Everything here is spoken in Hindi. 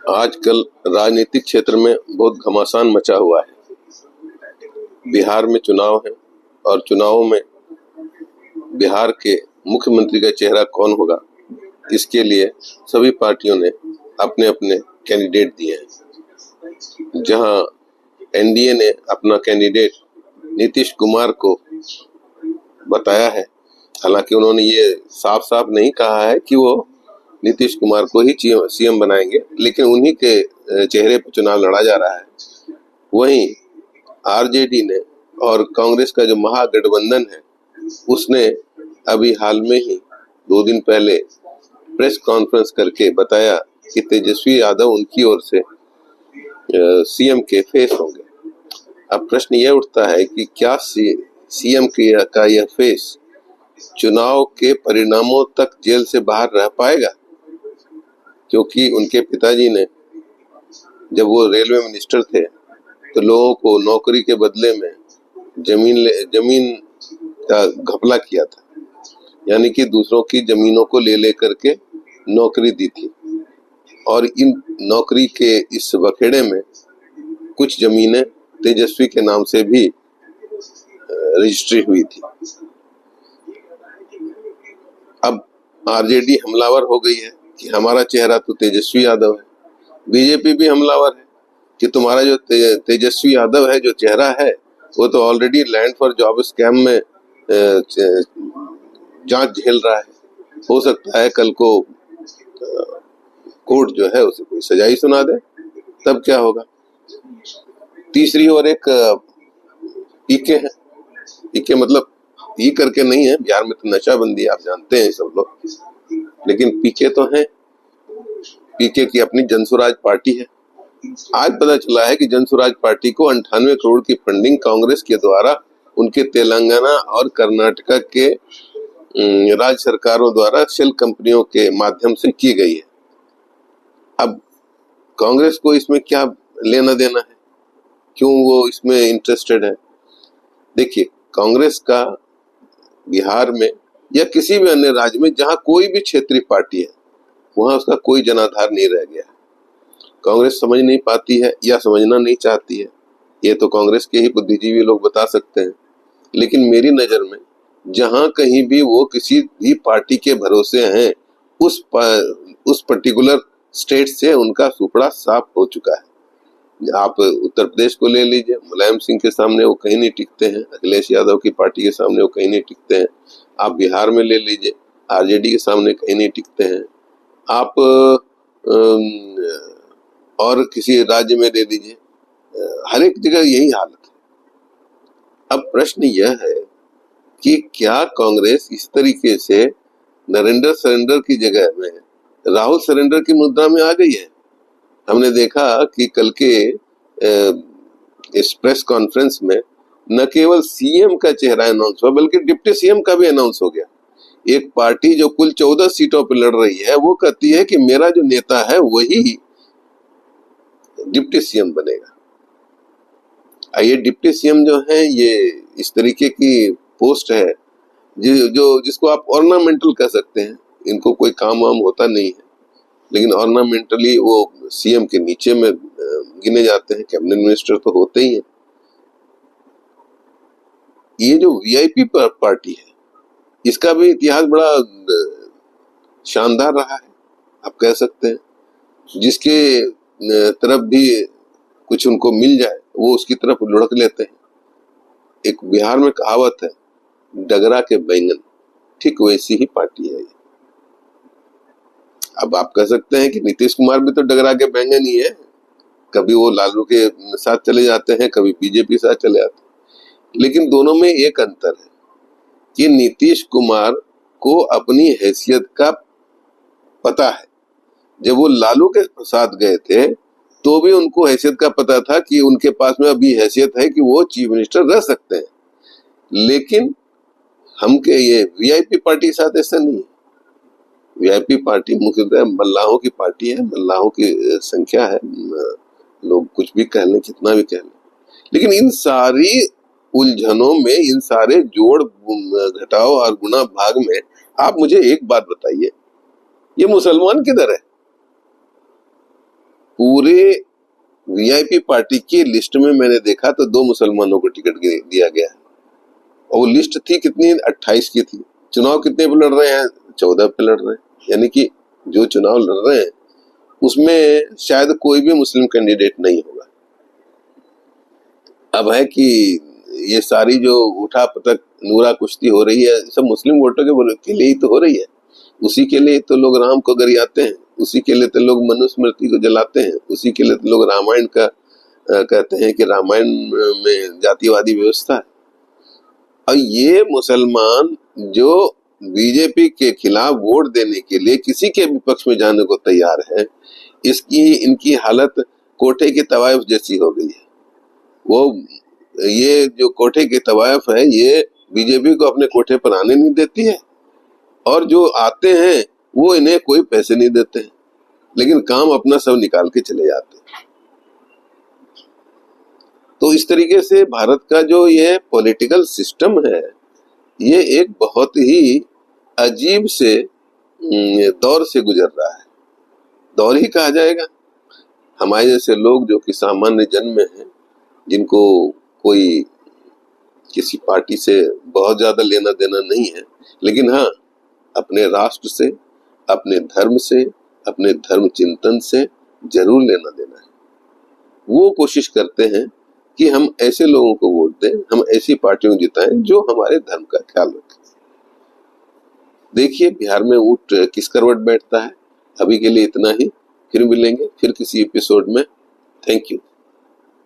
आजकल राजनीतिक क्षेत्र में बहुत घमासान मचा हुआ है। बिहार में चुनाव है और चुनावों में बिहार के मुख्यमंत्री का चेहरा कौन होगा, इसके लिए सभी पार्टियों ने अपने अपने कैंडिडेट दिए हैं। जहां एनडीए ने अपना कैंडिडेट नीतीश कुमार को बताया है, हालांकि उन्होंने ये साफ साफ नहीं कहा है कि वो नीतीश कुमार को ही सीएम बनाएंगे, लेकिन उन्हीं के चेहरे पर चुनाव लड़ा जा रहा है। वहीं आरजेडी ने और कांग्रेस का जो महागठबंधन है, उसने अभी हाल में ही 2 दिन पहले प्रेस कॉन्फ्रेंस करके बताया कि तेजस्वी यादव उनकी ओर से सीएम के फेस होंगे। अब प्रश्न यह उठता है कि क्या सीएम का यह फेस चुनाव के परिणामों तक जेल से बाहर रह पाएगा? क्योंकि उनके पिताजी ने, जब वो रेलवे मिनिस्टर थे, तो लोगों को नौकरी के बदले में जमीन का घपला किया था, यानी कि दूसरों की जमीनों को ले करके नौकरी दी थी। और इन नौकरी के इस बखेड़े में कुछ जमीनें तेजस्वी के नाम से भी रजिस्ट्री हुई थी। अब आरजेडी हमलावर हो गई है कि हमारा चेहरा तो तेजस्वी यादव है। बीजेपी भी हमलावर है कि तुम्हारा जो तेजस्वी यादव है, जो चेहरा है, वो तो already land for job scam में जांच झेल रहा है। हो सकता है कल को कोर्ट जो है उसे कोई सजा ही सुना दे, तब क्या होगा। तीसरी और एक पीके है। पीके मतलब पी करके नहीं है, बिहार में तो नशाबंदी आप जानते हैं सब लोग, लेकिन पीके तो है। पीके की अपनी जनसुराज पार्टी है। आज पता चला है कि जनसुराज पार्टी को 98 करोड़ की फंडिंग कांग्रेस के द्वारा उनके तेलंगाना और कर्नाटका के राज्य सरकारों द्वारा शेल कंपनियों के माध्यम से की गई है। अब कांग्रेस को इसमें क्या लेना देना है, क्यों वो इसमें इंटरेस्टेड है? देखिए, कांग्रेस का बिहार में या किसी भी अन्य राज्य में जहां कोई भी क्षेत्रीय पार्टी है, वहां उसका कोई जनाधार नहीं रह गया है। कांग्रेस समझ नहीं पाती है या समझना नहीं चाहती है, ये तो कांग्रेस के ही बुद्धिजीवी लोग बता सकते हैं। लेकिन मेरी नजर में जहां कहीं भी वो किसी भी पार्टी के भरोसे हैं, उस पर्टिकुलर स्टेट से उनका सुपड़ा साफ हो चुका है। आप उत्तर प्रदेश को ले लीजिए, मुलायम सिंह के सामने वो कहीं नहीं टिकते हैं, अखिलेश यादव की पार्टी के सामने वो कहीं नहीं टिकते हैं। आप बिहार में ले लीजिए, आरजेडी के सामने कहीं नहीं टिकते हैं। आप और किसी राज्य में ले लीजिए, हर एक जगह यही हालत है। अब प्रश्न यह है कि क्या कांग्रेस इस तरीके से नरेंद्र सरेंडर की जगह में राहुल सरेंडर की मुद्रा में आ गई है? हमने देखा कि कल के इस प्रेस कॉन्फ्रेंस में न केवल सीएम का चेहरा अनाउंस हुआ, बल्कि डिप्टी सीएम का भी अनाउंस हो गया। एक पार्टी जो कुल 14 सीटों पर लड़ रही है, वो कहती है कि मेरा जो नेता है वही डिप्टी सीएम बनेगा। ये डिप्टी सीएम जो है, ये इस तरीके की पोस्ट है जिसको आप ऑर्नामेंटल कह सकते हैं। इनको कोई काम वाम होता नहीं है, लेकिन ऑर्नामेंटली वो सीएम के नीचे में गिने जाते हैं। कैबिनेट मिनिस्टर तो होते ही हैं। ये जो वीआईपी पार्टी है, इसका भी इतिहास बड़ा शानदार रहा है, आप कह सकते हैं। जिसके तरफ भी कुछ उनको मिल जाए, वो उसकी तरफ लुढ़क लेते हैं। एक बिहार में कहावत है, डगरा के बैंगन, ठीक वैसी ही पार्टी है ये। अब आप कह सकते हैं कि नीतीश कुमार भी तो डगरा के बैंगन ही है। कभी वो लालू के साथ चले जाते हैं, कभी बीजेपी साथ चले जाते हैं, लेकिन दोनों में एक अंतर है कि नीतीश कुमार को अपनी हैसियत का पता है। जब वो लालू के साथ गए थे, तो भी उनको हैसियत का पता था कि उनके पास में अभी हैसियत है कि वो चीफ मिनिस्टर रह सकते हैं। लेकिन हम के ये वीआईपी पार्टी के साथ ऐसा नहीं है। वीआईपी पार्टी मुख्यतः मल्लाहों की पार्टी है, मल्लाहों की संख्या है। लोग कुछ भी कह लें, कितना भी कह लें, लेकिन इन सारी उलझनों में, इन सारे जोड़ घटाव और गुणा भाग में आप मुझे एक बात बताइए, ये मुसलमान किधर है? पूरे वीआईपी पार्टी की लिस्ट में मैंने देखा तो 2 मुसलमानों को टिकट दिया गया है, और वो लिस्ट थी कितनी, 28 की थी। चुनाव कितने पे लड़ रहे हैं, 14 पे लड़ रहे हैं, यानी कि जो चुनाव लड़ रहे हैं उसमें शायद कोई भी मुस्लिम कैंडिडेट नहीं होगा। अब है कि ये सारी जो उठा पटक नूरा कुश्ती हो रही है, सब मुस्लिम वोटों के लिए ही तो हो रही है। उसी के लिए तो लोग राम को गरियाते हैं, उसी के लिए तो लोग मनुस्मृति को जलाते हैं, उसी के लिए तो लोग रामायण का कहते हैं कि रामायण में जातिवादी व्यवस्था है। और ये मुसलमान जो बीजेपी के खिलाफ वोट देने के लिए किसी के भी पक्ष में जाने को तैयार है, इनकी हालत कोठे की तवायफ जैसी हो गई है। वो ये जो कोठे की तवायफ है, ये बीजेपी को अपने कोठे पर आने नहीं देती है, और जो आते हैं वो इन्हें कोई पैसे नहीं देते हैं, लेकिन काम अपना सब निकाल के चले जाते हैं। तो इस तरीके से भारत का जो ये पॉलिटिकल सिस्टम है, ये एक बहुत ही अजीब से दौर से गुजर रहा है, दौर ही कहा जाएगा। हमारे जैसे लोग जो कि सामान्य जन में हैं, जिनको कोई किसी पार्टी से बहुत ज्यादा लेना देना नहीं है, लेकिन हाँ अपने राष्ट्र से, अपने धर्म से, अपने धर्म चिंतन से जरूर लेना देना है, वो कोशिश करते हैं कि हम ऐसे लोगों को वोट दें, हम ऐसी पार्टियों को जिताएं जो हमारे धर्म का ख्याल रखें। देखिए बिहार में ऊंट किस करवट बैठता है। अभी के लिए इतना ही, फिर मिलेंगे फिर किसी एपिसोड में। Thank you.